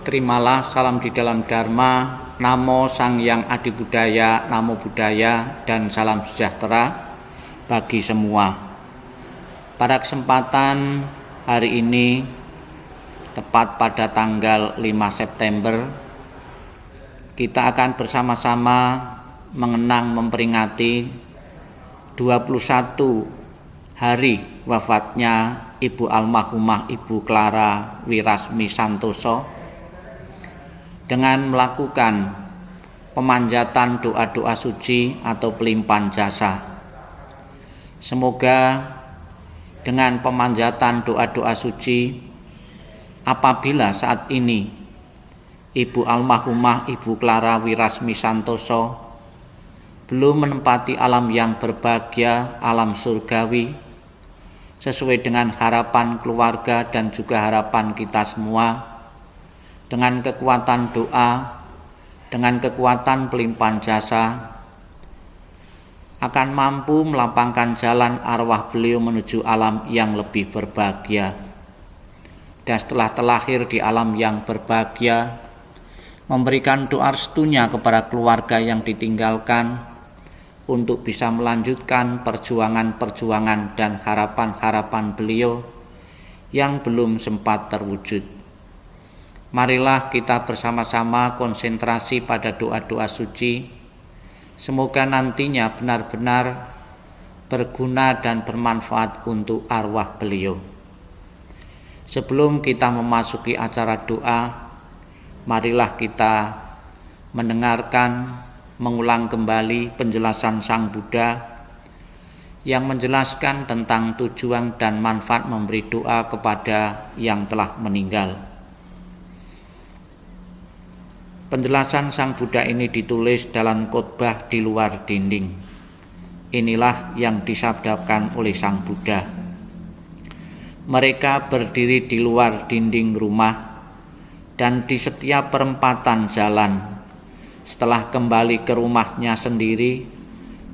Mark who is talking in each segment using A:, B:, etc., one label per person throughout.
A: Terimalah salam di dalam Dharma, Namo Sang Yang Adi Budaya, Namo Buddhaya, dan salam sejahtera bagi semua. Pada kesempatan hari ini, tepat pada tanggal 5 September, kita akan bersama-sama mengenang memperingati 21 hari wafatnya Ibu Almarhumah Ibu Clara Wirasmi Santoso dengan melakukan pemanjatan doa-doa suci atau pelimpahan jasa. Semoga dengan pemanjatan doa-doa suci, apabila saat ini Ibu Almarhumah Ibu Clara Wirasmi Santoso belum menempati alam yang berbahagia, alam surgawi, sesuai dengan harapan keluarga dan juga harapan kita semua, dengan kekuatan doa, dengan kekuatan pelimpahan jasa, akan mampu melapangkan jalan arwah beliau menuju alam yang lebih berbahagia. Dan setelah terlahir di alam yang berbahagia, memberikan doa restunya kepada keluarga yang ditinggalkan, untuk bisa melanjutkan perjuangan-perjuangan dan harapan-harapan beliau yang belum sempat terwujud. Marilah kita bersama-sama konsentrasi pada doa-doa suci, semoga nantinya benar-benar berguna dan bermanfaat untuk arwah beliau. Sebelum kita memasuki acara doa, marilah kita mengulang kembali penjelasan Sang Buddha yang menjelaskan tentang tujuan dan manfaat memberi doa kepada yang telah meninggal. Penjelasan Sang Buddha ini ditulis dalam khotbah di luar dinding. Inilah yang disabdakan oleh Sang Buddha. Mereka berdiri di luar dinding rumah dan di setiap perempatan jalan. Setelah kembali ke rumahnya sendiri,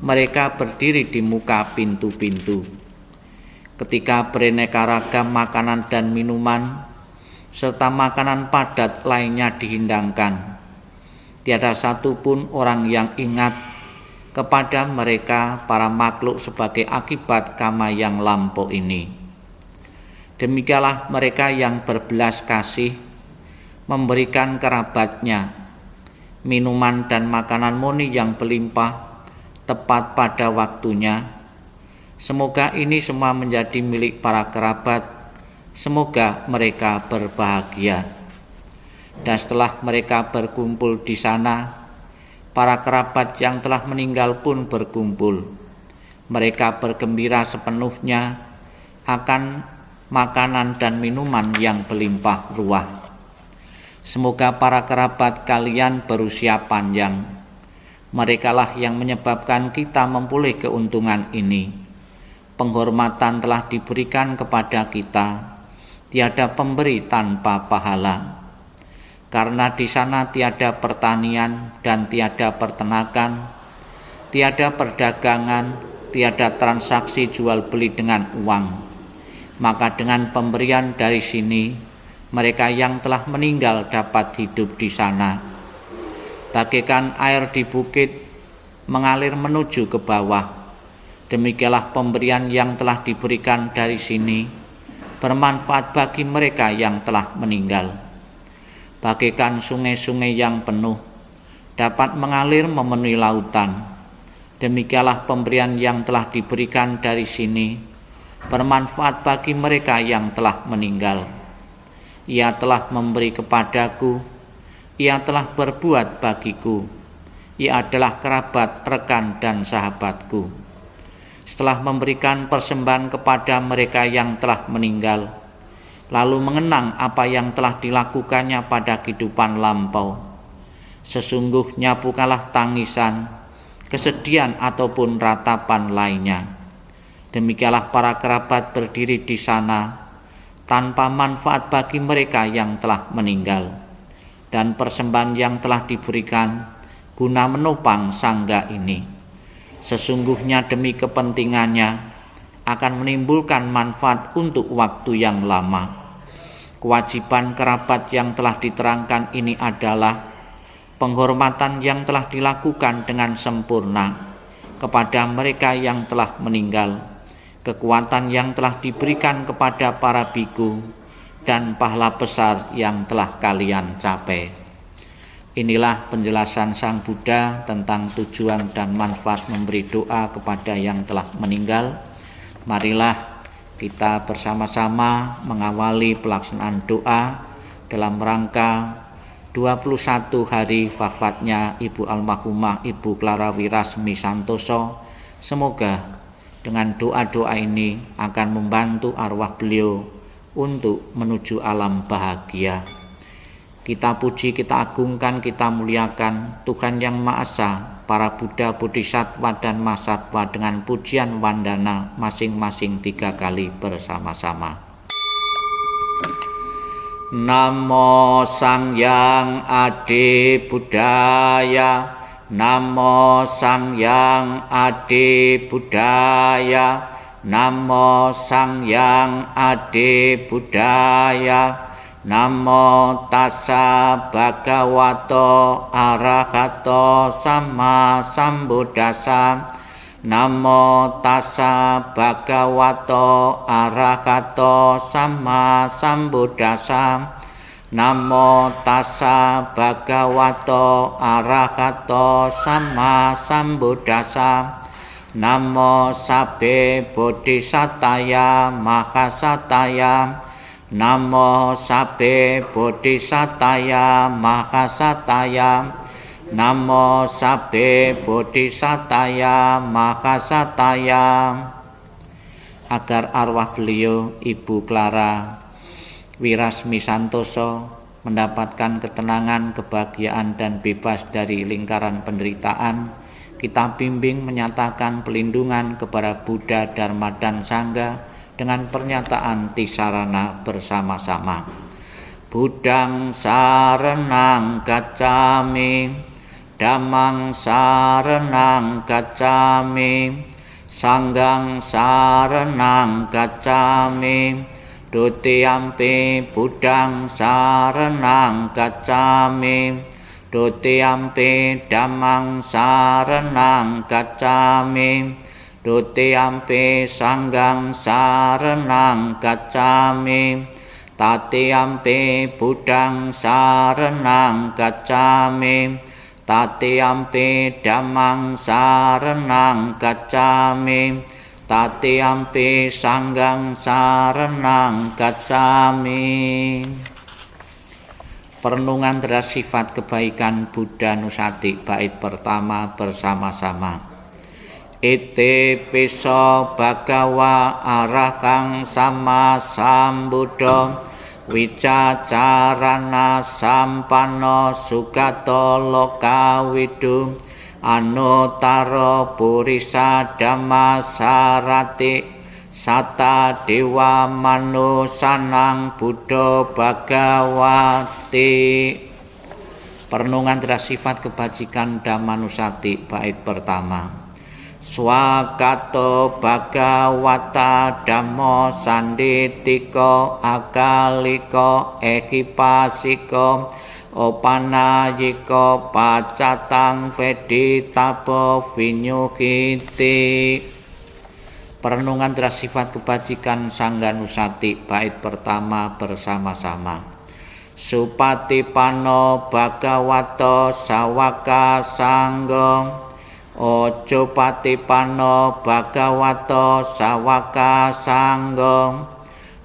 A: mereka berdiri di muka pintu-pintu. Ketika beraneka ragam makanan dan minuman, serta makanan padat lainnya dihidangkan, tiada satupun orang yang ingat kepada mereka para makhluk sebagai akibat karma yang lampau ini. Demikianlah mereka yang berbelas kasih memberikan kerabatnya minuman dan makanan murni yang berlimpah tepat pada waktunya. Semoga ini semua menjadi milik para kerabat. Semoga mereka berbahagia. Dan setelah mereka berkumpul di sana, para kerabat yang telah meninggal pun berkumpul. Mereka bergembira sepenuhnya akan makanan dan minuman yang berlimpah ruah. Semoga para kerabat kalian berusia panjang. Merekalah yang menyebabkan kita memperoleh keuntungan ini. Penghormatan telah diberikan kepada kita. Tiada pemberi tanpa pahala. Karena di sana tiada pertanian dan tiada peternakan, tiada perdagangan, tiada transaksi jual beli dengan uang. Maka dengan pemberian dari sini, mereka yang telah meninggal dapat hidup di sana. Bagaikan air di bukit mengalir menuju ke bawah, demikianlah pemberian yang telah diberikan dari sini bermanfaat bagi mereka yang telah meninggal. Bagaikan sungai-sungai yang penuh dapat mengalir memenuhi lautan, demikianlah pemberian yang telah diberikan dari sini bermanfaat bagi mereka yang telah meninggal. Ia telah memberi kepadaku, ia telah berbuat bagiku, ia adalah kerabat, rekan, dan sahabatku. Setelah memberikan persembahan kepada mereka yang telah meninggal, lalu mengenang apa yang telah dilakukannya pada kehidupan lampau, sesungguhnya bukanlah tangisan, kesedihan, ataupun ratapan lainnya. Demikianlah para kerabat berdiri di sana, tanpa manfaat bagi mereka yang telah meninggal, dan persembahan yang telah diberikan guna menopang sangga ini, sesungguhnya demi kepentingannya akan menimbulkan manfaat untuk waktu yang lama. Kewajiban kerabat yang telah diterangkan ini adalah penghormatan yang telah dilakukan dengan sempurna kepada mereka yang telah meninggal, kekuatan yang telah diberikan kepada para biku, dan pahala besar yang telah kalian capai. Inilah penjelasan Sang Buddha tentang tujuan dan manfaat memberi doa kepada yang telah meninggal. Marilah kita bersama-sama mengawali pelaksanaan doa dalam rangka 21 hari wafatnya Ibu Almarhumah Ibu Clara Wirasmi Santoso. Semoga dengan doa-doa ini akan membantu arwah beliau untuk menuju alam bahagia. Kita puji, kita agungkan, kita muliakan Tuhan Yang Maha Esa, para Buddha, Bodhisattva, dan Mahasatwa dengan pujian wandana masing-masing 3 kali bersama-sama. Namo Sangyang Adi Buddhaya, Namo Sangyang Adi Buddhaya, Namo Sangyang Adi Buddhaya, Namo tassa bhagavato arahato sama sambuddhassa, Namo tassa bhagavato arahato sama sambuddhassa, Namo tassa bhagavato arahato sama sambuddhassa, Namo sabbe bodhisattaya mahasataya, Namo sabbe bodhisattaya mahasataya, Namo sabbe bodhisattaya mahasataya. Agar arwah beliau Ibu Clara Wirasmi Santoso mendapatkan ketenangan, kebahagiaan, dan bebas dari lingkaran penderitaan, kita bimbing menyatakan pelindungan kepada Buddha, Dharma, dan Sangha dengan pernyataan tisarana bersama-sama. Buddhang saranang gacchami, Dhammang saranang gacchami, Sanghang saranang gacchami, Dutiyampi Buddhang saranang gacchami, Dutiyampi Dhammang saranang gacchami, Dutiyampi Sanghang saranang gacchami, Tatiyampi Buddhang saranang gacchami, Tatiyampi Dhammang saranang gacchami, Tatiyampi Sanghang saranang gacchami. Perenungan terhadap sifat kebaikan Buddha Nusati, bait pertama bersama-sama. Ite piso bhagawa arahang sama sambuddho, wicacarana sampanno sugato lokawidu, anutaro purisa dhamma sarati, sata dewa manusanang buddho bhagawati. Perenungan terhadap sifat kebajikan Dhammanusati, bait pertama. Swakato bhagawata dhammo sanditiko akaliko ekipasiko opanayiko pacatang veditapo vinyukiti. Perenungan terhadap sifat kebajikan Sangganusati, bait pertama bersama-sama. Supatipano bhagavato sawaka sanggo, ojo patipano bhagavato sawaka sanggo,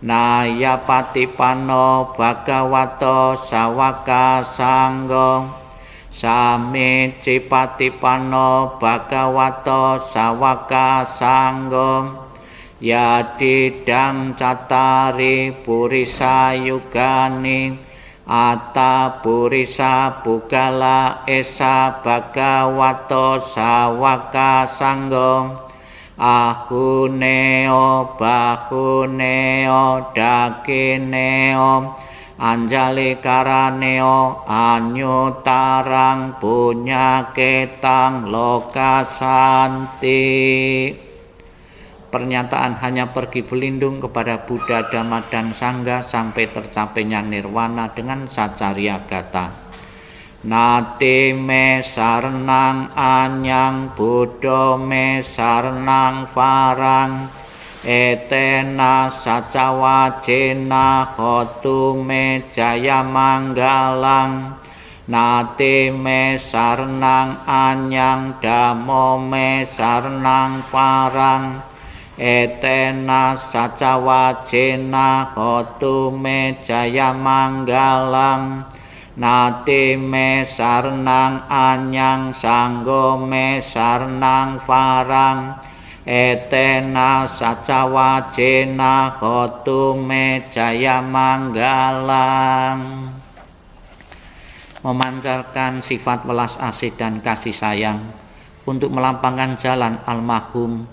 A: naya patipano bhagavato sawaka sanggo, sami cipatipano bhagavato sawaka sanggo, yadidang catari purisa yugani, Atta purisa pugala esa bhagavato sawaka sanggo, ahuneo bahuneo dakineo anjali karaneo anyutarang punyaketang lokasanti. Pernyataan hanya pergi berlindung kepada Buddha, Dhamma, dan Sangha sampai tercapainya nirwana dengan sacarya gata. Nati me saranang anyang Buddha me saranang farang etena sacawacena hotu me jaya manggalang. Nati me saranang anyang dhammo me saranang farang etena sacawacena hotu me jaya manggalang. Nati me saranang anyang sanggo me saranang farang etena sacawacena hotu me jaya manggalang. Memancarkan sifat welas asih dan kasih sayang untuk melampangkan jalan almarhum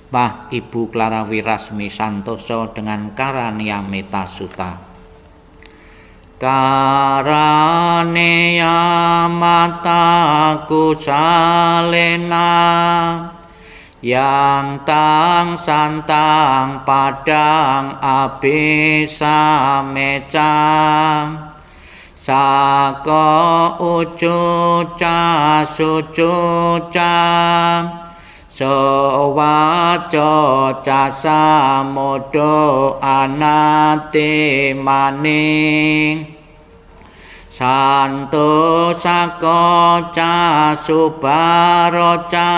A: Mbah Ibu Clara Wirasmi Santoso dengan Karania Metta Sutta. Karania mataku salena yang tang santang padang abisa mecam sako ucuca sucuca sowaco casa modo anate maning santo sako ca subaroca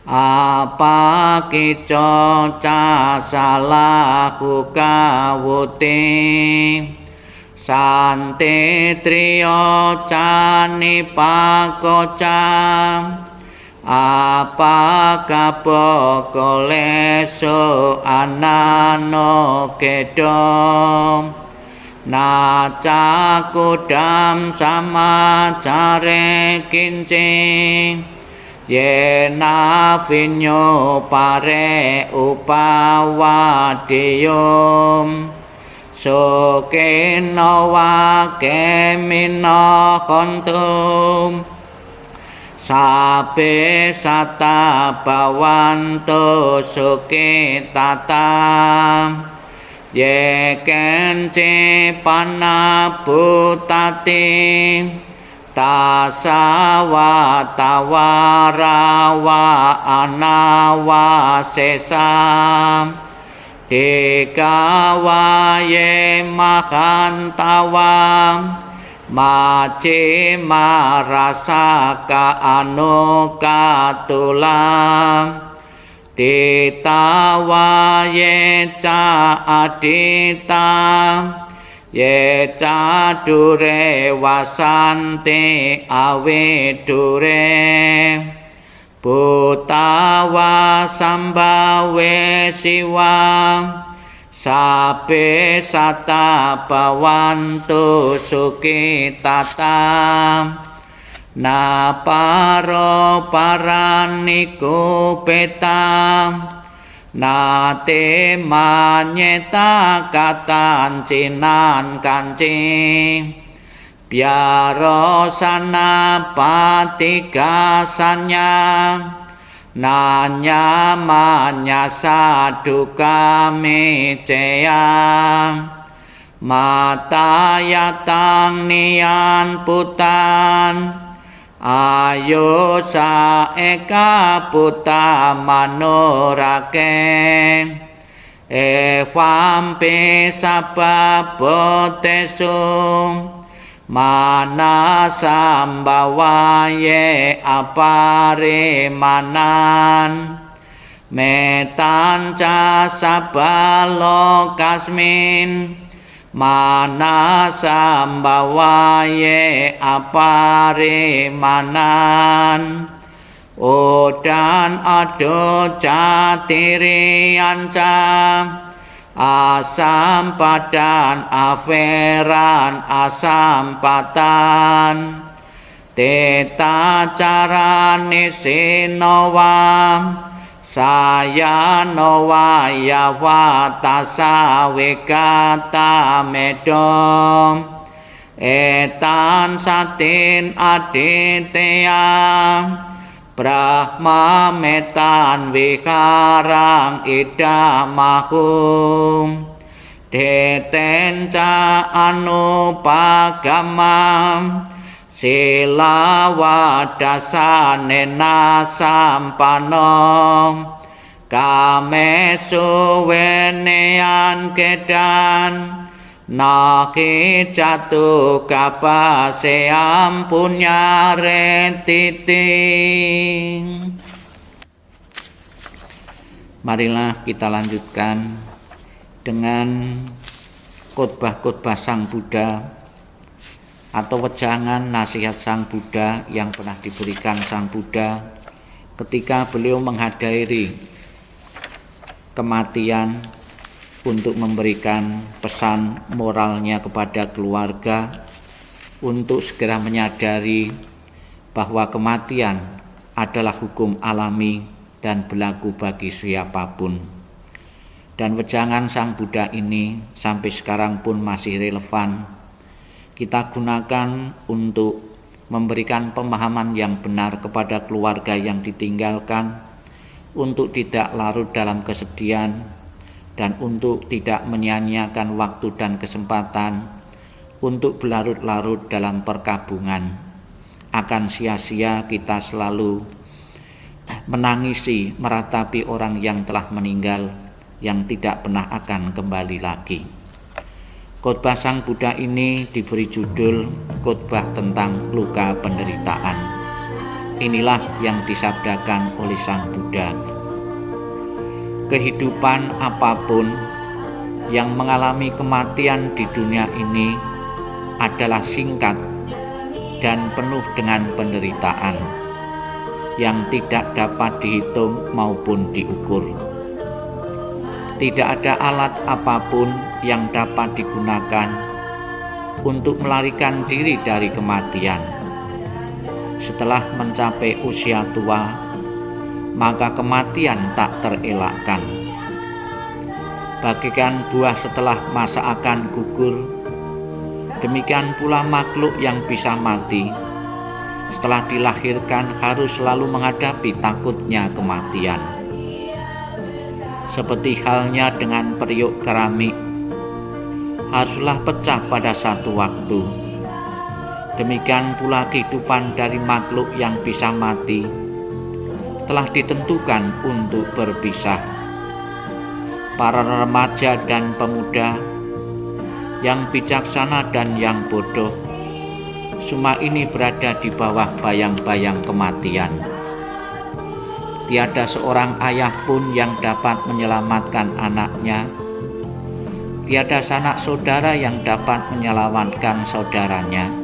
A: apa kico ca salahu kawuting sante trio cani pakoca apa kapoko leso anano kedom naca kudam sama care kincing yena vinyo pare upawadiyum sokeno wakemino kontum sabe sata bawanto sukitatam yekence panabutati tasawatawarawa anawasesam dikawaye mahantawam maci marasaka anukatulam ditawaye ca aditam ye ca dure wasante awe dure Butawa sambawe siwam sabe sata bawantu sukitatam naparo paraniku petam nate manyeta katan cinan kancing biaro sana patigasanya nanya manya saduka meceyang mata yatang nian putan ayo sa eka puta manorake evampe sababotesung mana sambawaye apare manan metan ca sabalo kasmin mana sambawaye apare manan odan ado catirianca asam padan aferan asam patan teta carane sinowam saya nowa yawatasa wekata medom etan satin aditya Brahma metan wikarang idamahum deten ca anupagamam sila wadasanena sampanom kame suwenean kedan naki jatuh kapaseam punyare titing. Marilah kita lanjutkan dengan khotbah-khotbah Sang Buddha atau wejangan nasihat Sang Buddha yang pernah diberikan Sang Buddha ketika beliau menghadiri kematian untuk memberikan pesan moralnya kepada keluarga untuk segera menyadari bahwa kematian adalah hukum alami dan berlaku bagi siapapun. Dan wejangan Sang Buddha ini sampai sekarang pun masih relevan. Kita gunakan untuk memberikan pemahaman yang benar kepada keluarga yang ditinggalkan, untuk tidak larut dalam kesedihan, dan untuk tidak menyia-nyiakan waktu dan kesempatan untuk berlarut-larut dalam perkabungan. Akan sia-sia kita selalu menangisi, meratapi orang yang telah meninggal, yang tidak pernah akan kembali lagi. Khotbah Sang Buddha ini diberi judul khotbah tentang luka penderitaan. Inilah yang disabdakan oleh Sang Buddha. Kehidupan apapun yang mengalami kematian di dunia ini adalah singkat dan penuh dengan penderitaan yang tidak dapat dihitung maupun diukur. Tidak ada alat apapun yang dapat digunakan untuk melarikan diri dari kematian. Setelah mencapai usia tua, maka kematian tak terelakkan. Bagaikan buah setelah masa akan gugur, demikian pula makhluk yang bisa mati setelah dilahirkan harus selalu menghadapi takutnya kematian. Seperti halnya dengan periuk keramik, haruslah pecah pada satu waktu. Demikian pula kehidupan dari makhluk yang bisa mati telah ditentukan untuk berpisah. Para remaja dan pemuda, yang bijaksana dan yang bodoh, semua ini berada di bawah bayang-bayang kematian. Tiada seorang ayah pun yang dapat menyelamatkan anaknya. Tiada sanak saudara yang dapat menyelamatkan saudaranya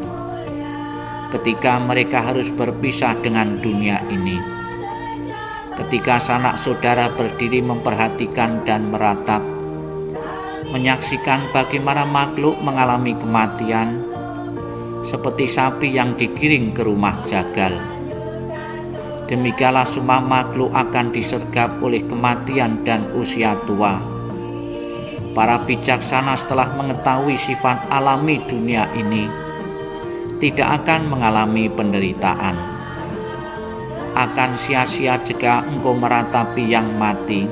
A: ketika mereka harus berpisah dengan dunia ini. Ketika sanak saudara berdiri memperhatikan dan meratap, menyaksikan bagaimana makhluk mengalami kematian, seperti sapi yang digiring ke rumah jagal. Demikianlah semua makhluk akan disergap oleh kematian dan usia tua. Para bijaksana setelah mengetahui sifat alami dunia ini, tidak akan mengalami penderitaan. Akan sia-sia jika engkau meratapi yang mati,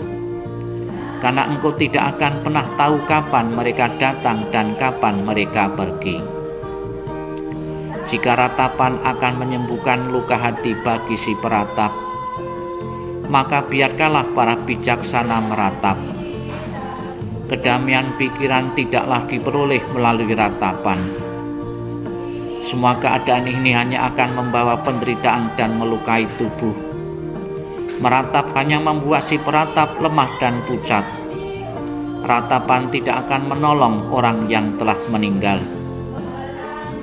A: karena engkau tidak akan pernah tahu kapan mereka datang dan kapan mereka pergi. Jika ratapan akan menyembuhkan luka hati bagi si peratap, maka biarkanlah para bijaksana meratap. Kedamaian pikiran tidaklah diperoleh melalui ratapan. Semua keadaan ini hanya akan membawa penderitaan dan melukai tubuh. Meratap hanya membuat si peratap lemah dan pucat. Ratapan tidak akan menolong orang yang telah meninggal.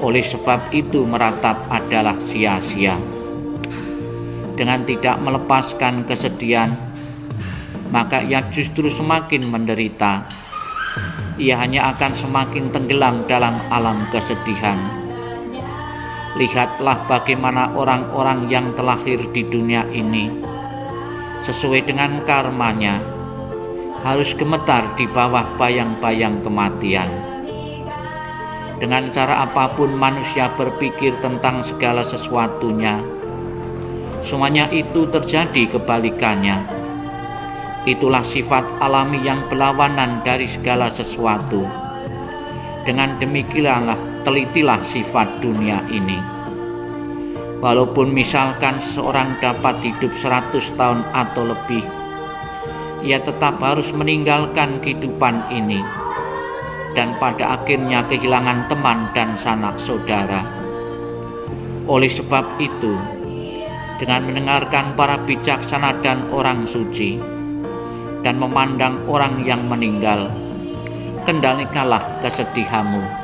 A: Oleh sebab itu meratap adalah sia-sia. Dengan tidak melepaskan kesedihan, maka ia justru semakin menderita. Ia hanya akan semakin tenggelam dalam alam kesedihan. Lihatlah bagaimana orang-orang yang terlahir di dunia ini, sesuai dengan karmanya, harus gemetar di bawah bayang-bayang kematian. Dengan cara apapun manusia berpikir tentang segala sesuatunya, Semuanya itu terjadi kebalikannya. Itulah sifat alami yang berlawanan dari segala sesuatu. Dengan demikianlah telitilah sifat dunia ini. Walaupun misalkan seseorang dapat hidup 100 tahun atau lebih, ia tetap harus meninggalkan kehidupan ini, dan pada akhirnya kehilangan teman dan sanak saudara. Oleh sebab itu, dengan mendengarkan para bijaksana dan orang suci, dan memandang orang yang meninggal, kendalikanlah kesedihanmu.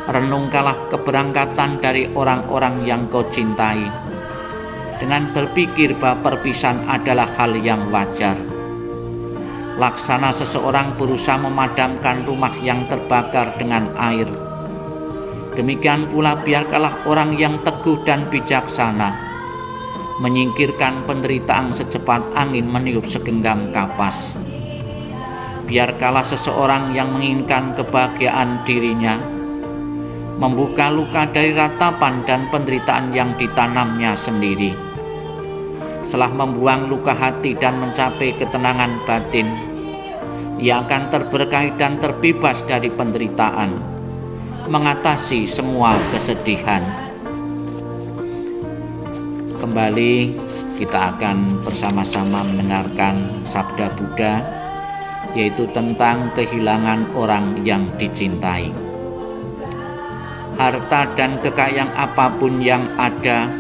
A: Renungkanlah keberangkatan dari orang-orang yang kau cintai, dengan berpikir bahwa perpisahan adalah hal yang wajar. Laksana seseorang berusaha memadamkan rumah yang terbakar dengan air, demikian pula biarkanlah orang yang teguh dan bijaksana menyingkirkan penderitaan secepat angin meniup segenggam kapas. Biarkanlah seseorang yang menginginkan kebahagiaan dirinya membuka luka dari ratapan dan penderitaan yang ditanamnya sendiri. Setelah membuang luka hati dan mencapai ketenangan batin, ia akan terberkahi dan terbebas dari penderitaan, mengatasi semua kesedihan. Kembali kita akan bersama-sama mendengarkan sabda Buddha, yaitu tentang kehilangan orang yang dicintai. Harta dan kekayaan apapun yang ada,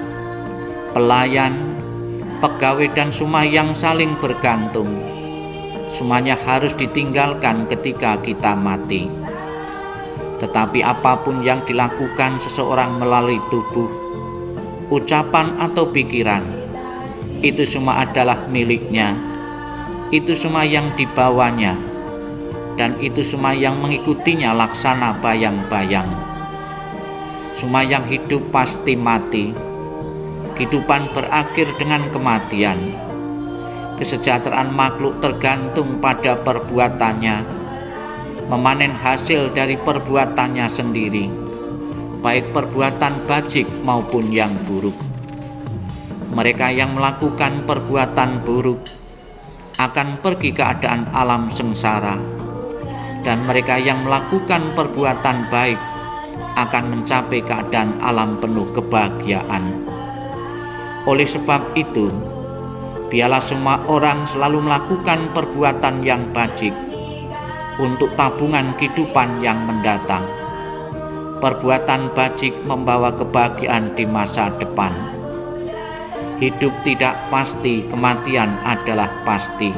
A: pelayan, pegawai dan semua yang saling bergantung, semuanya harus ditinggalkan ketika kita mati. Tetapi apapun yang dilakukan seseorang melalui tubuh, ucapan atau pikiran, itu semua adalah miliknya. Itu semua yang dibawanya, dan itu semua yang mengikutinya laksana bayang-bayang. Semua yang hidup pasti mati. Kehidupan berakhir dengan kematian. Kesejahteraan makhluk tergantung pada perbuatannya, memanen hasil dari perbuatannya sendiri, baik perbuatan bajik maupun yang buruk. Mereka yang melakukan perbuatan buruk akan pergi ke keadaan alam sengsara, dan mereka yang melakukan perbuatan baik akan mencapai keadaan alam penuh kebahagiaan. Oleh sebab itu, biarlah semua orang selalu melakukan perbuatan yang bajik untuk tabungan kehidupan yang mendatang. Perbuatan bajik membawa kebahagiaan di masa depan. Hidup tidak pasti, kematian adalah pasti.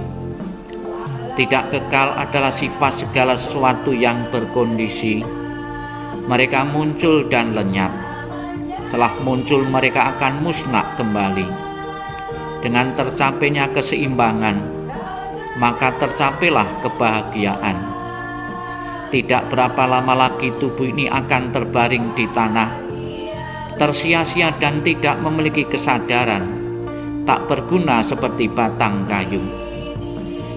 A: Tidak kekal adalah sifat segala sesuatu yang berkondisi. Mereka muncul dan lenyap. Setelah muncul mereka akan musnah kembali. Dengan tercapainya keseimbangan, maka tercapailah kebahagiaan. Tidak berapa lama lagi tubuh ini akan terbaring di tanah, tersia-sia dan tidak memiliki kesadaran, tak berguna seperti batang kayu.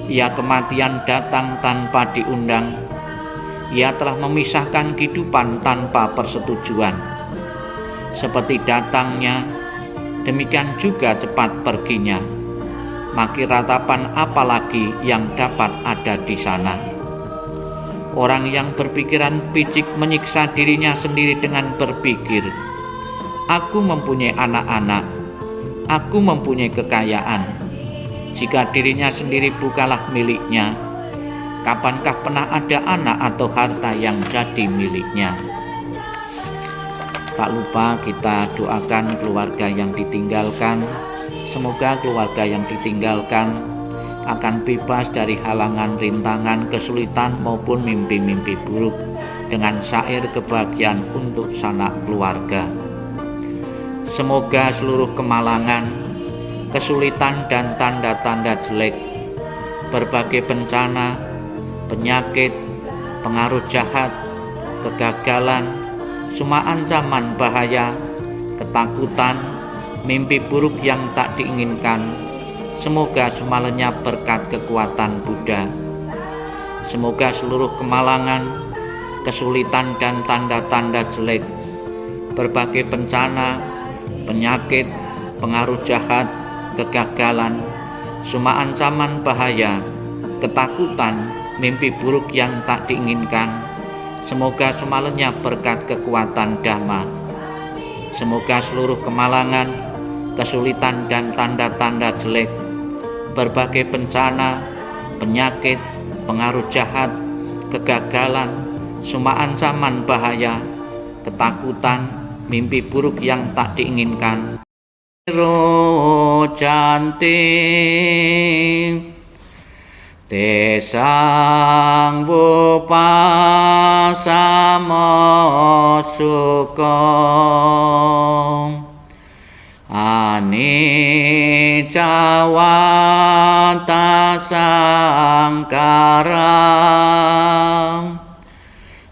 A: Ia kematian datang tanpa diundang. Ia telah memisahkan kehidupan tanpa persetujuan. Seperti datangnya, demikian juga cepat perginya. Maka ratapan apalagi yang dapat ada di sana. Orang yang berpikiran picik menyiksa dirinya sendiri dengan berpikir, aku mempunyai anak-anak, aku mempunyai kekayaan. Jika dirinya sendiri bukanlah miliknya, kapankah pernah ada anak atau harta yang jadi miliknya? Tak lupa kita doakan keluarga yang ditinggalkan. Semoga keluarga yang ditinggalkan akan bebas dari halangan, rintangan, kesulitan maupun mimpi-mimpi buruk dengan syair kebahagiaan untuk sanak keluarga. Semoga seluruh kemalangan, kesulitan dan tanda-tanda jelek, berbagai bencana, penyakit, pengaruh jahat, kegagalan, semua ancaman bahaya, ketakutan, mimpi buruk yang tak diinginkan, semoga semua lenyap berkat kekuatan Buddha. Semoga seluruh kemalangan, kesulitan dan tanda-tanda jelek, berbagai bencana, penyakit, pengaruh jahat, kegagalan, semua ancaman bahaya, ketakutan, mimpi buruk yang tak diinginkan, semoga semua lenyap berkat kekuatan Dhamma. Semoga seluruh kemalangan, kesulitan dan tanda-tanda jelek, berbagai bencana, penyakit, pengaruh jahat, kegagalan, semua ancaman bahaya, ketakutan, mimpi buruk yang tak diinginkan. Rojanti Tesang Bupasamo Sukong Anicawata Sangkarang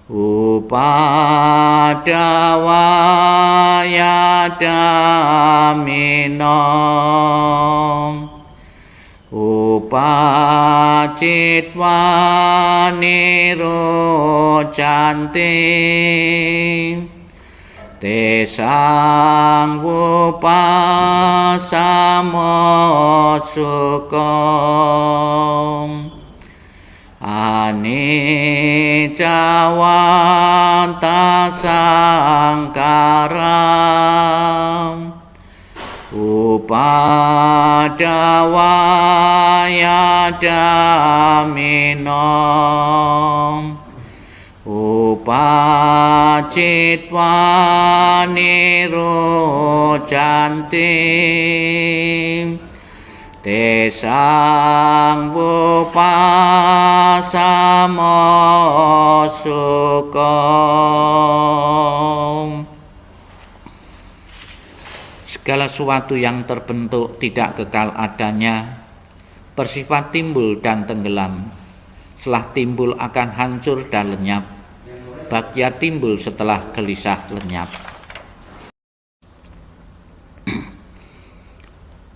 A: Upadawaya Daminong Upacitwa Nirojanti Tesang Upasamo Sukong Anicawata Sangkarang Upadawaya Daminong Upacitwa Nirojanti Tesang Bupasamo Sukong. Segala sesuatu yang terbentuk tidak kekal adanya, bersifat timbul dan tenggelam. Setelah timbul akan hancur dan lenyap. Bagya timbul setelah gelisah lenyap.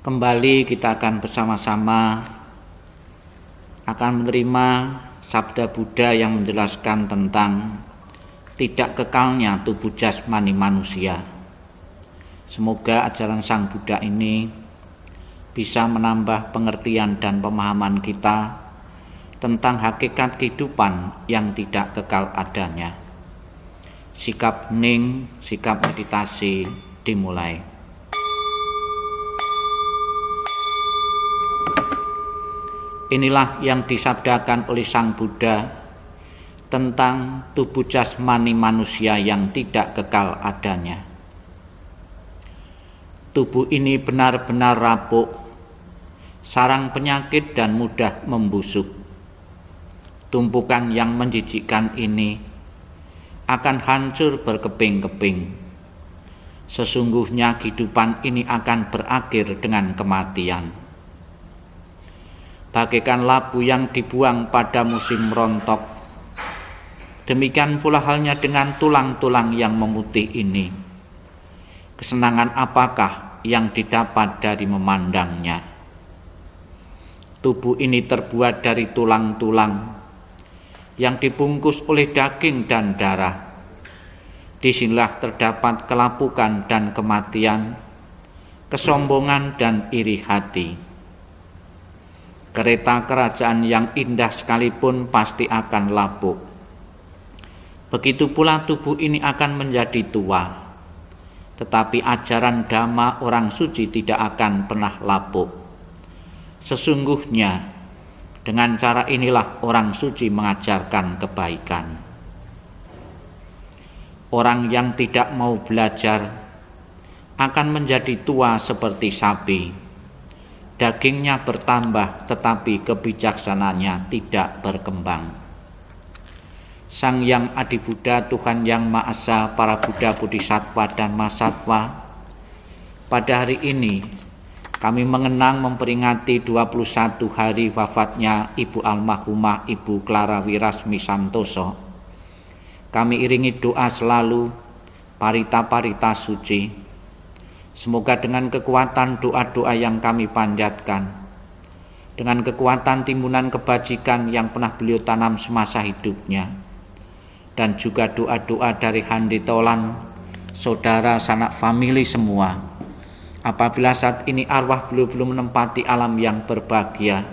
A: Kembali kita akan bersama-sama akan menerima sabda Buddha yang menjelaskan tentang tidak kekalnya tubuh jasmani manusia. Semoga ajaran Sang Buddha ini bisa menambah pengertian dan pemahaman kita tentang hakikat kehidupan yang tidak kekal adanya. Sikap hening, sikap meditasi dimulai. Inilah yang disabdakan oleh Sang Buddha tentang tubuh jasmani manusia yang tidak kekal adanya. Tubuh ini benar-benar rapuh, sarang penyakit dan mudah membusuk. Tumpukan yang menjijikkan ini akan hancur berkeping-keping. Sesungguhnya kehidupan ini akan berakhir dengan kematian. Bagaikan labu yang dibuang pada musim rontok. Demikian pula halnya dengan tulang-tulang yang memutih ini. Kesenangan apakah yang didapat dari memandangnya? Tubuh ini terbuat dari tulang-tulang yang dibungkus oleh daging dan darah. Disinilah terdapat kelapukan dan kematian, kesombongan dan iri hati. Kereta kerajaan yang indah sekalipun pasti akan lapuk. Begitu pula tubuh ini akan menjadi tua. Tetapi ajaran Dhamma orang suci tidak akan pernah lapuk. Sesungguhnya dengan cara inilah orang suci mengajarkan kebaikan. Orang yang tidak mau belajar akan menjadi tua seperti sapi. Dagingnya bertambah tetapi kebijaksanaannya tidak berkembang. Sang Yang Adi Buddha, Tuhan Yang Maha Esa, para Buddha, Bodhisattva dan Mahasatwa, pada hari ini kami mengenang memperingati 21 hari wafatnya Ibu Almarhumah Ibu Clara Wirasmi Santoso. Kami iringi doa selalu parita-parita suci. Semoga dengan kekuatan doa-doa yang kami panjatkan, dengan kekuatan timbunan kebajikan yang pernah beliau tanam semasa hidupnya, dan juga doa-doa dari Handi Tolan, saudara sanak famili semua, Apabila saat ini arwah beliau belum menempati alam yang berbahagia,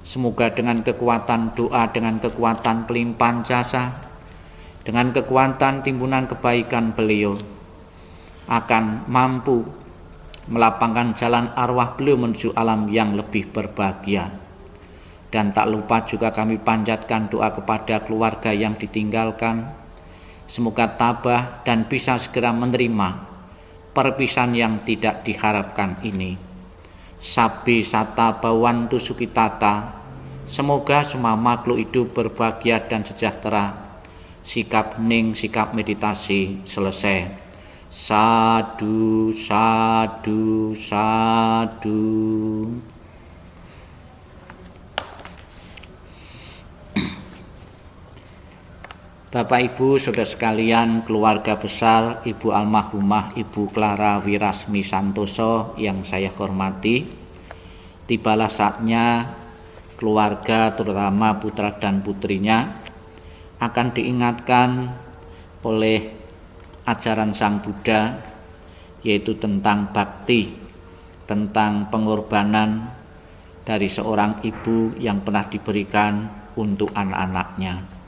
A: semoga dengan kekuatan doa, dengan kekuatan pelimpahan jasa, dengan kekuatan timbunan kebaikan beliau akan mampu melapangkan jalan arwah beliau menuju alam yang lebih berbahagia. Dan tak lupa juga kami panjatkan doa kepada keluarga yang ditinggalkan, semoga tabah dan bisa segera menerima perpisahan yang tidak diharapkan ini. Sabi sata bawantu sukitata, semoga semua makhluk hidup berbahagia dan sejahtera. Sikap hening, sikap meditasi selesai. Sadu, sadu, sadu. Bapak Ibu saudara sekalian, keluarga besar Ibu almarhumah Ibu Clara Wirasmi Santoso yang saya hormati, tibalah saatnya keluarga terutama putra dan putrinya akan diingatkan oleh ajaran Sang Buddha, yaitu tentang bakti, tentang pengorbanan dari seorang ibu yang pernah diberikan untuk anak-anaknya.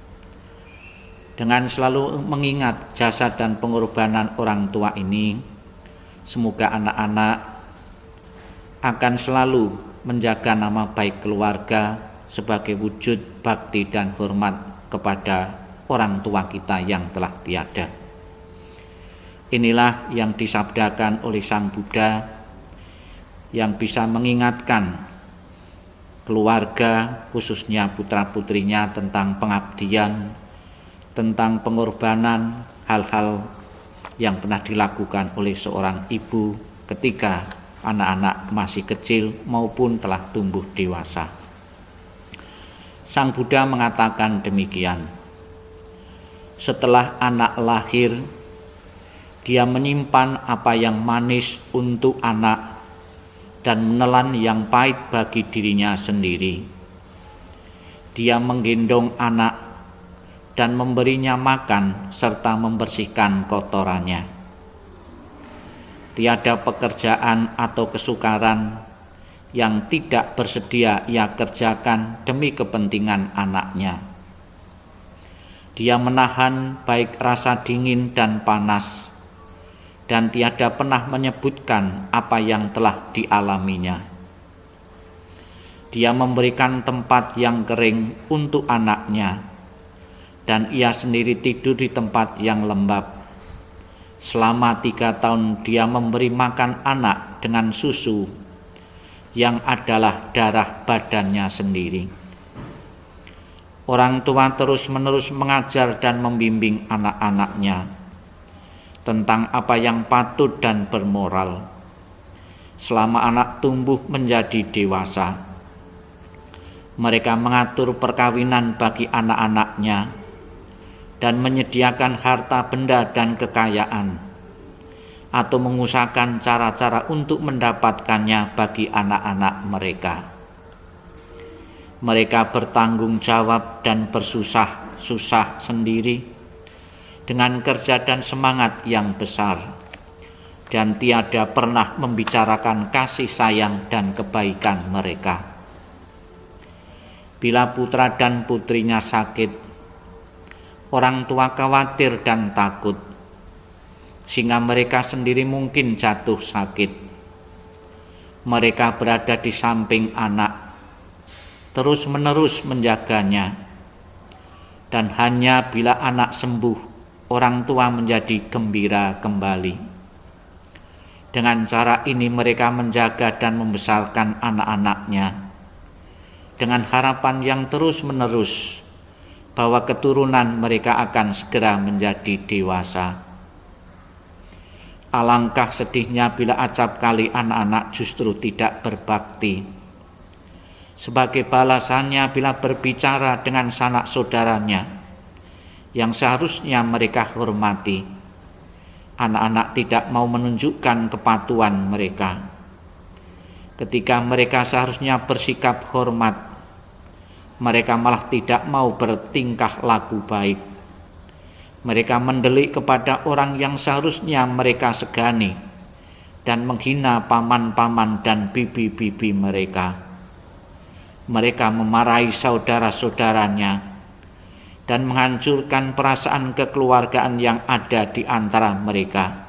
A: Dengan selalu mengingat jasa dan pengorbanan orang tua ini, semoga anak-anak akan selalu menjaga nama baik keluarga sebagai wujud bakti dan hormat kepada orang tua kita yang telah tiada. Inilah yang disabdakan oleh Sang Buddha yang bisa mengingatkan keluarga, khususnya putra-putrinya, tentang pengabdian, tentang pengorbanan, hal-hal yang pernah dilakukan oleh seorang ibu ketika anak-anak masih kecil maupun telah tumbuh dewasa. Sang Buddha mengatakan demikian. Setelah anak lahir, dia menyimpan apa yang manis untuk anak dan menelan yang pahit bagi dirinya sendiri. Dia menggendong anak dan memberinya makan serta membersihkan kotorannya. Tiada pekerjaan atau kesukaran yang tidak bersedia ia kerjakan demi kepentingan anaknya. Dia menahan baik rasa dingin dan panas, dan tiada pernah menyebutkan apa yang telah dialaminya. Dia memberikan tempat yang kering untuk anaknya, dan ia sendiri tidur di tempat yang lembab. Selama 3 tahun dia memberi makan anak dengan susu yang adalah darah badannya sendiri. Orang tua terus-menerus mengajar dan membimbing anak-anaknya tentang apa yang patut dan bermoral. Selama anak tumbuh menjadi dewasa, mereka mengatur perkawinan bagi anak-anaknya dan menyediakan harta benda dan kekayaan, atau mengusahakan cara-cara untuk mendapatkannya bagi anak-anak mereka. Mereka bertanggung jawab dan bersusah-susah sendiri dengan kerja dan semangat yang besar, dan tiada pernah membicarakan kasih sayang dan kebaikan mereka. Bila putra dan putrinya sakit, orang tua khawatir dan takut, sehingga mereka sendiri mungkin jatuh sakit. Mereka berada di samping anak, terus-menerus menjaganya, dan hanya bila anak sembuh, orang tua menjadi gembira kembali. Dengan cara ini mereka menjaga dan membesarkan anak-anaknya, dengan harapan yang terus-menerus bahwa keturunan mereka akan segera menjadi dewasa. Alangkah sedihnya bila acap kali anak-anak justru tidak berbakti. Sebagai balasannya bila berbicara dengan sanak saudaranya yang seharusnya mereka hormati, anak-anak tidak mau menunjukkan kepatuhan mereka. Ketika mereka seharusnya bersikap hormat, mereka malah tidak mau bertingkah laku baik. Mereka mendelik kepada orang yang seharusnya mereka segani dan menghina paman-paman dan bibi-bibi mereka. Mereka memarahi saudara-saudaranya dan menghancurkan perasaan kekeluargaan yang ada di antara mereka.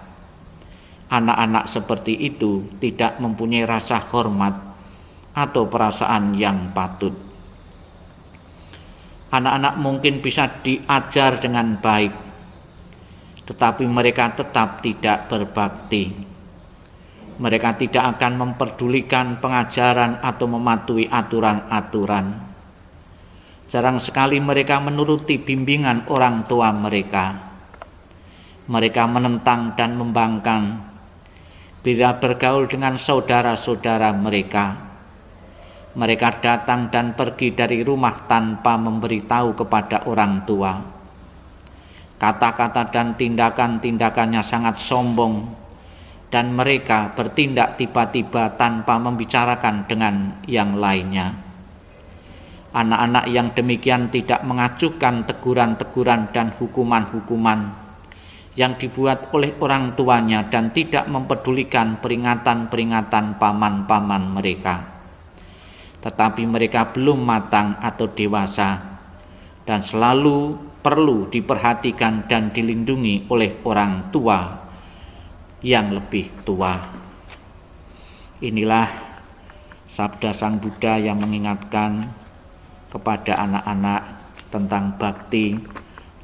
A: Anak-anak seperti itu tidak mempunyai rasa hormat atau perasaan yang patut. Anak-anak mungkin bisa diajar dengan baik, tetapi mereka tetap tidak berbakti. Mereka tidak akan memperdulikan pengajaran atau mematuhi aturan-aturan. Jarang sekali mereka menuruti bimbingan orang tua mereka. Mereka menentang dan membangkang bila bergaul dengan saudara-saudara mereka. Mereka datang dan pergi dari rumah tanpa memberitahu kepada orang tua. Kata-kata dan tindakan-tindakannya sangat sombong, dan mereka bertindak tiba-tiba tanpa membicarakan dengan yang lainnya. Anak-anak yang demikian tidak mengacuhkan teguran-teguran dan hukuman-hukuman yang dibuat oleh orang tuanya dan tidak mempedulikan peringatan-peringatan paman-paman mereka. Tetapi mereka belum matang atau dewasa dan selalu perlu diperhatikan dan dilindungi oleh orang tua yang lebih tua. Inilah sabda Sang Buddha yang mengingatkan kepada anak-anak tentang bakti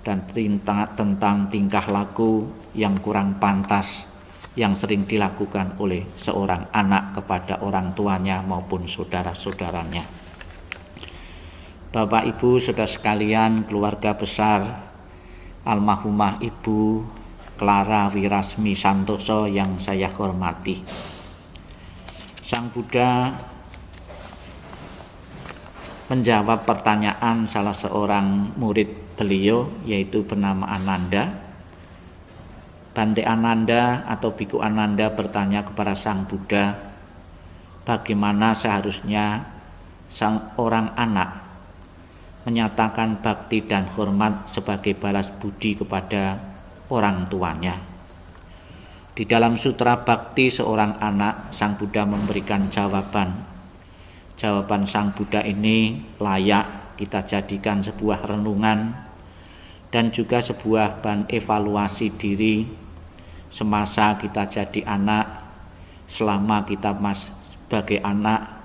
A: dan tentang tingkah laku yang kurang pantas yang sering dilakukan oleh seorang anak kepada orang tuanya maupun saudara-saudaranya. Bapak Ibu saudara sekalian, keluarga besar almarhumah Ibu Clara Wirasmi Santoso yang saya hormati. Sang Buddha menjawab pertanyaan salah seorang murid beliau, yaitu bernama Ananda. Bante Ananda atau Biku Ananda bertanya kepada Sang Buddha, bagaimana seharusnya sang orang anak menyatakan bakti dan hormat sebagai balas budi kepada orang tuanya. Di dalam sutra bakti seorang anak, Sang Buddha memberikan jawaban. Jawaban Sang Buddha ini layak kita jadikan sebuah renungan dan juga sebuah bahan evaluasi diri semasa kita jadi anak, selama kita sebagai anak.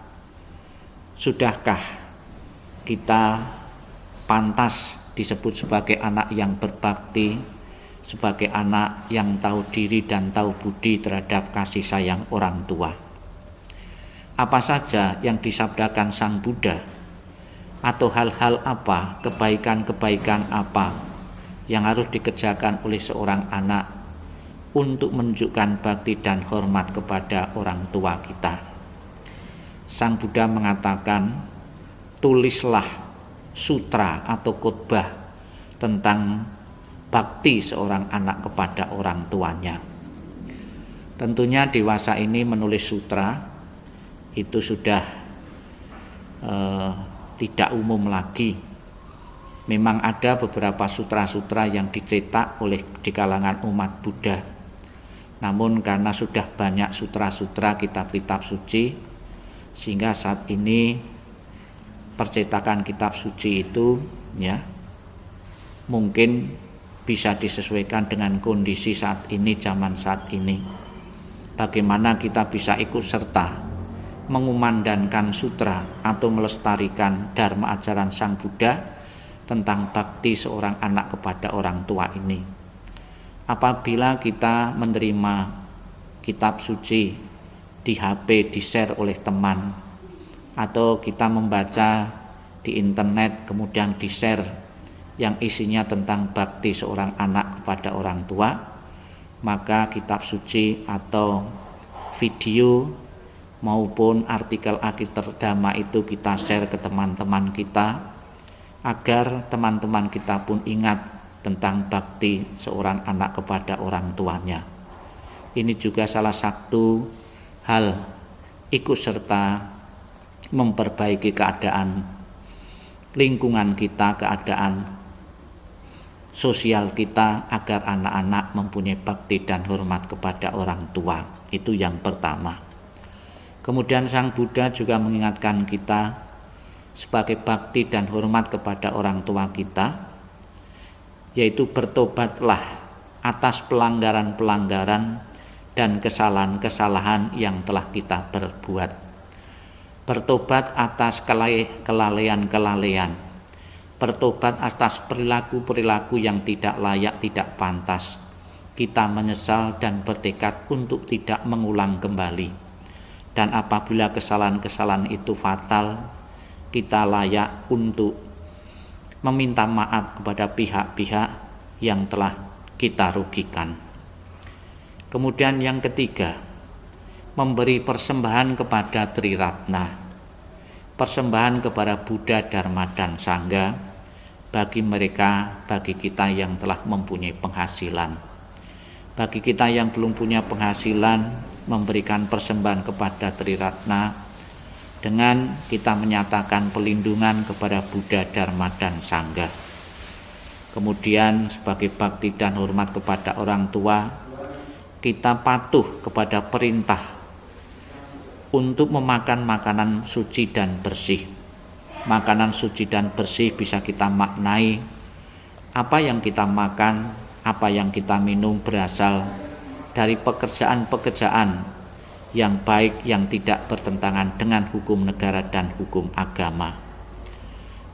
A: Sudahkah kita pantas disebut sebagai anak yang berbakti, sebagai anak yang tahu diri dan tahu budi terhadap kasih sayang orang tua? Apa saja yang disabdakan Sang Buddha, atau hal-hal apa, kebaikan-kebaikan apa yang harus dikerjakan oleh seorang anak untuk menunjukkan bakti dan hormat kepada orang tua kita? Sang Buddha mengatakan, tulislah sutra atau khotbah tentang bakti seorang anak kepada orang tuanya. Tentunya dewasa ini menulis sutra itu sudah tidak umum lagi. Memang ada beberapa sutra-sutra yang dicetak oleh di kalangan umat Buddha. Namun karena sudah banyak sutra-sutra, kitab-kitab suci, sehingga saat ini percetakan kitab suci itu ya mungkin bisa disesuaikan dengan kondisi saat ini, zaman saat ini. Bagaimana kita bisa ikut serta mengumandangkan sutra atau melestarikan dharma ajaran Sang Buddha tentang bakti seorang anak kepada orang tua ini. Apabila kita menerima kitab suci di HP, di-share oleh teman, atau kita membaca di internet kemudian di-share yang isinya tentang bakti seorang anak kepada orang tua, maka kitab suci atau video maupun artikel-artikel dhamma itu kita share ke teman-teman kita, agar teman-teman kita pun ingat tentang bakti seorang anak kepada orang tuanya. Ini juga salah satu hal ikut serta memperbaiki keadaan lingkungan kita, keadaan sosial kita, agar anak-anak mempunyai bakti dan hormat kepada orang tua. Itu yang pertama. Kemudian Sang Buddha juga mengingatkan kita sebagai bakti dan hormat kepada orang tua kita, yaitu bertobatlah atas pelanggaran-pelanggaran dan kesalahan-kesalahan yang telah kita perbuat. Bertobat atas kelalaian-kelalaian, bertobat atas perilaku-perilaku yang tidak layak, tidak pantas. Kita menyesal dan bertekad untuk tidak mengulang kembali. Dan apabila kesalahan-kesalahan itu fatal, kita layak untuk meminta maaf kepada pihak-pihak yang telah kita rugikan. Kemudian yang ketiga, memberi persembahan kepada Triratna, persembahan kepada Buddha, Dharma, dan Sangha bagi kita yang telah mempunyai penghasilan. Bagi kita yang belum punya penghasilan, memberikan persembahan kepada Triratna dengan kita menyatakan pelindungan kepada Buddha, Dharma, dan Sangha. Kemudian sebagai bakti dan hormat kepada orang tua, kita patuh kepada perintah untuk memakan makanan suci dan bersih. Makanan suci dan bersih bisa kita maknai apa yang kita makan, apa yang kita minum berasal dari pekerjaan-pekerjaan yang baik, yang tidak bertentangan dengan hukum negara dan hukum agama.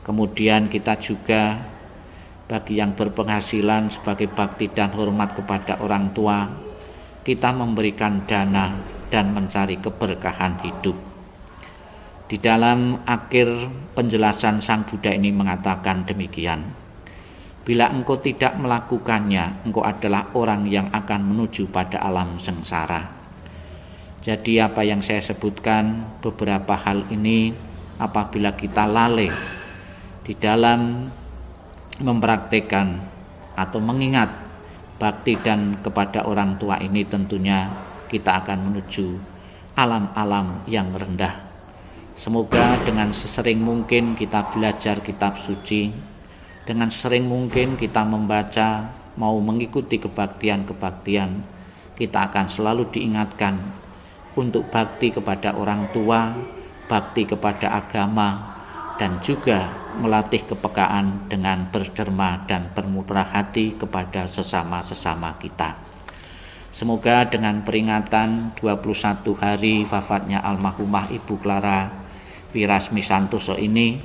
A: Kemudian kita juga bagi yang berpenghasilan sebagai bakti dan hormat kepada orang tua, kita memberikan dana dan mencari keberkahan hidup. Di dalam akhir penjelasan Sang Buddha ini mengatakan demikian, bila engkau tidak melakukannya, engkau adalah orang yang akan menuju pada alam sengsara. Jadi apa yang saya sebutkan, beberapa hal ini apabila kita lalai di dalam mempraktekkan atau mengingat bakti dan kepada orang tua ini, tentunya kita akan menuju alam-alam yang rendah. Semoga dengan sesering mungkin kita belajar kitab suci, dengan sering mungkin kita membaca, mau mengikuti kebaktian-kebaktian, kita akan selalu diingatkan untuk bakti kepada orang tua, bakti kepada agama, dan juga melatih kepekaan dengan berderma dan bermurah hati kepada sesama-sesama kita. Semoga dengan peringatan 21 hari wafatnya almarhumah Ibu Clara Wirasmi Santoso ini,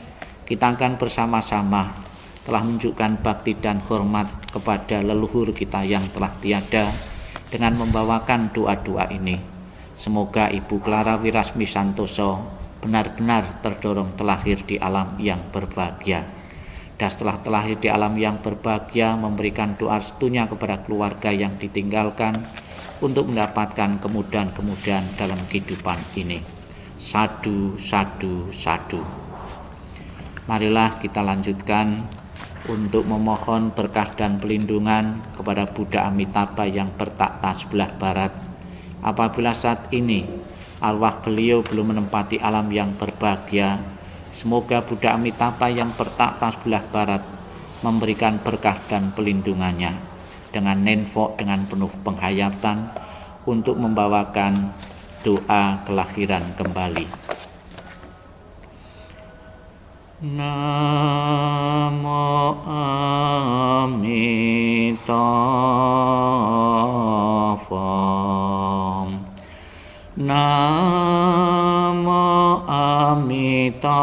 A: kita akan bersama-sama telah menunjukkan bakti dan hormat kepada leluhur kita yang telah tiada dengan membawakan doa-doa ini. Semoga Ibu Clara Wirasmi Santoso benar-benar terdorong terlahir di alam yang berbahagia, dan setelah terlahir di alam yang berbahagia memberikan doa restunya kepada keluarga yang ditinggalkan untuk mendapatkan kemudahan-kemudahan dalam kehidupan ini. Sadu, sadu, sadu. Marilah kita lanjutkan untuk memohon berkah dan pelindungan kepada Buddha Amitabha yang bertakhta sebelah barat. Apabila saat ini arwah beliau belum menempati alam yang berbahagia, semoga Buddha Amitabha yang bertakhta sebelah barat memberikan berkah dan pelindungannya dengan nenfok, dengan penuh penghayatan untuk membawakan doa kelahiran kembali. Namo Amitabha. Namo Amitabha.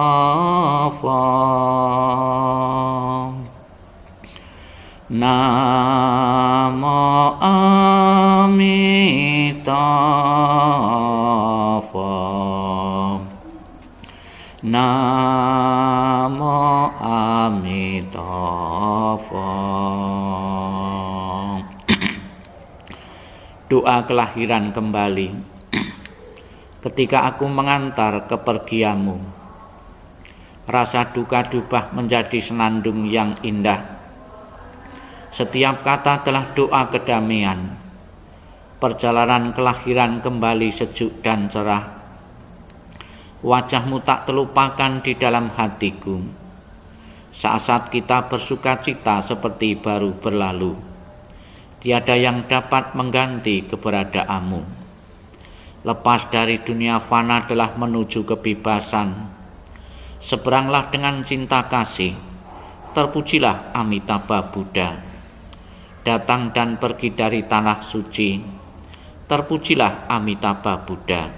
A: Namo Amitabha. Namo Amitabha. Doa kelahiran kembali. Ketika aku mengantar kepergianmu, rasa duka duka menjadi senandung yang indah. Setiap kata telah doa kedamaian. Perjalanan kelahiran kembali sejuk dan cerah. Wajahmu tak terlupakan di dalam hatiku. Saat-saat kita bersuka cita seperti baru berlalu. Tiada yang dapat mengganti keberadaanmu. Lepas dari dunia fana adalah menuju kebebasan. Seberanglah dengan cinta kasih. Terpujilah Amitabha Buddha. Datang dan pergi dari tanah suci. Terpujilah Amitabha Buddha.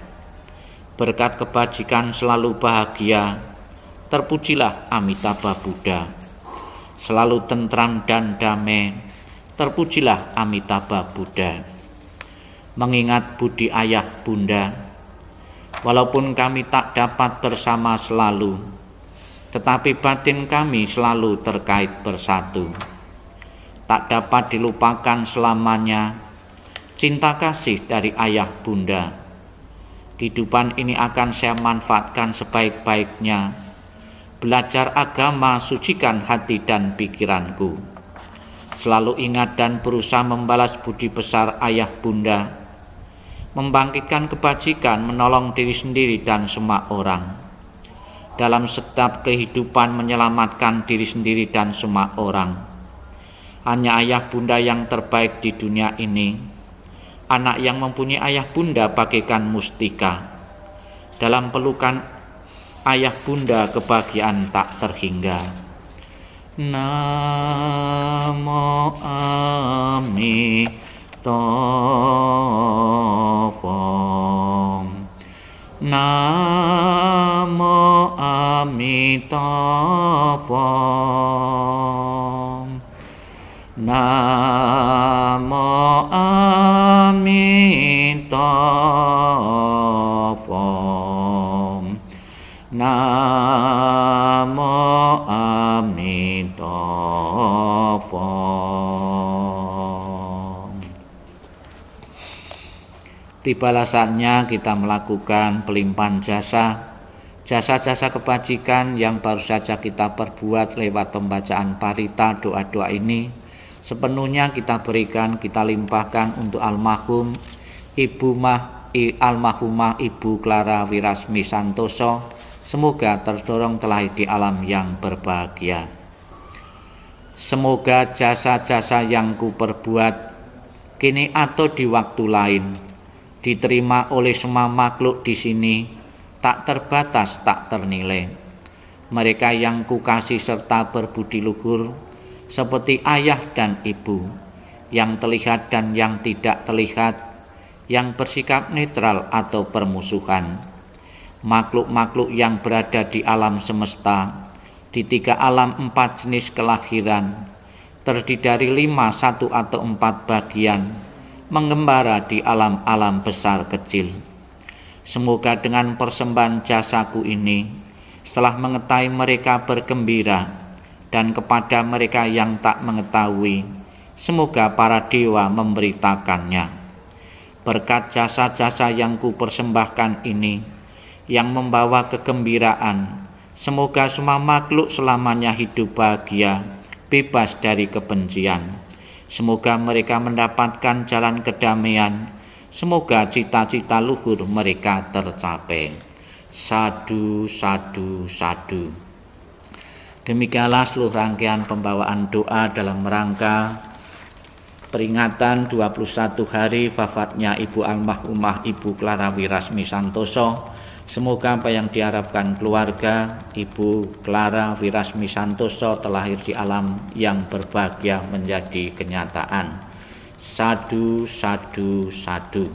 A: Berkat kebajikan selalu bahagia. Terpujilah Amitabha Buddha. Selalu tentram dan damai. Terpujilah Amitabha Buddha. Mengingat budi ayah bunda, walaupun kami tak dapat bersama selalu, tetapi batin kami selalu terkait bersatu. Tak dapat dilupakan selamanya cinta kasih dari ayah bunda. Kehidupan ini akan saya manfaatkan sebaik-baiknya. Belajar agama, sucikan hati dan pikiranku. Selalu ingat dan berusaha membalas budi besar ayah bunda. Membangkitkan kebajikan, menolong diri sendiri dan semua orang. Dalam setiap kehidupan menyelamatkan diri sendiri dan semua orang. Hanya ayah bunda yang terbaik di dunia ini. Anak yang mempunyai ayah bunda bagaikan mustika. Dalam pelukan ayah bunda kebahagiaan tak terhingga. Namo Amitabha. Namo Amitabha. Namo Amitabha. Namo Amitabha. Tibalah saatnya kita melakukan pelimpahan jasa-jasa kebajikan yang baru saja kita perbuat lewat pembacaan parita doa-doa ini. Sepenuhnya kita berikan, kita limpahkan untuk almarhumah Ibu Clara Wirasmi Santoso. Semoga terdorong terlahir di alam yang berbahagia. Semoga jasa-jasa yang kuperbuat kini atau di waktu lain diterima oleh semua makhluk di sini, tak terbatas, tak ternilai. Mereka yang kukasih serta berbudi luhur, seperti ayah dan ibu, yang terlihat dan yang tidak terlihat, yang bersikap netral atau permusuhan. Makhluk-makhluk yang berada di alam semesta, di 3 alam 4 jenis kelahiran, terdiri dari 5, 1 atau 4 bagian, mengembara di alam-alam besar kecil. Semoga dengan persembahan jasaku ini, setelah mengetahui mereka bergembira, dan kepada mereka yang tak mengetahui, semoga para dewa memberitakannya. Berkat jasa-jasa yang kupersembahkan ini, yang membawa kegembiraan, semoga semua makhluk selamanya hidup bahagia, bebas dari kebencian. Semoga mereka mendapatkan jalan kedamaian. Semoga cita-cita luhur mereka tercapai. Sadu, sadu, sadu. Demikianlah seluruh rangkaian pembawaan doa dalam rangka peringatan 21 hari wafatnya Ibu almarhumah Ibu Clara Wirasmi Santoso. Semoga apa yang diharapkan keluarga Ibu Clara Wirasmi Santoso terlahir di alam yang berbahagia menjadi kenyataan. Sadu, sadu, sadu.